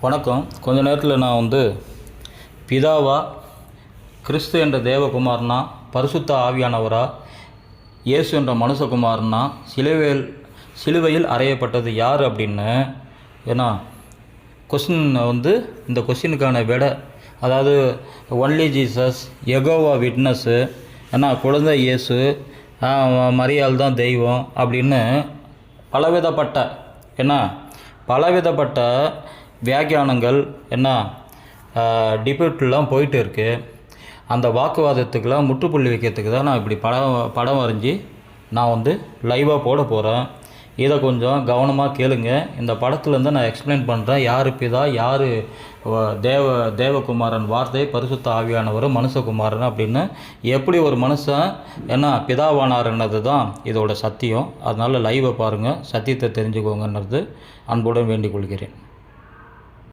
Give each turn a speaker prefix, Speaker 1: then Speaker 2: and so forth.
Speaker 1: வணக்கம். கொஞ்ச நேரத்தில் நான் பிதாவா, கிறிஸ்து என்ற தேவகுமாரனா, பரிசுத்த ஆவியானவரா, இயேசு என்ற மனுஷகுமாரனா, சிலுவையில் அறையப்பட்டது யார் அப்படின்னு கொஸ்டின் இந்த கொஸ்டினுக்கான விடை, அதாவது ஒன்லி ஜீசஸ், யெகோவா விட்னஸ்ஸு, குழந்தை இயேசு, மரியாள் தான் தெய்வம் அப்படின்னு பலவிதப்பட்ட வியாக்கியானங்கள் டிபேட்லாம் போயிட்டு இருக்குது. அந்த வாக்குவாதத்துக்கெலாம் முற்றுப்புள்ளி வைக்கிறதுக்கு தான் நான் இப்படி படம் வரைஞ்சி நான் லைவாக போட போகிறேன். இதை கொஞ்சம் கவனமாக கேளுங்க. இந்த படத்துலேருந்து நான் எக்ஸ்பிளைன் பண்ணுறேன். யார் பிதா, யார் தேவகுமாரன், வார்த்தை, பரிசுத்த ஆவியானவர், மனுஷகுமாரன் அப்படின்னு எப்படி ஒரு மனுஷன் பிதாவானார்ன்றது தான் இதோட சத்தியம். அதனால் லைவை பாருங்கள், சத்தியத்தை தெரிஞ்சுக்கோங்கன்றது அன்புடன் வேண்டிக் கொள்கிறேன்.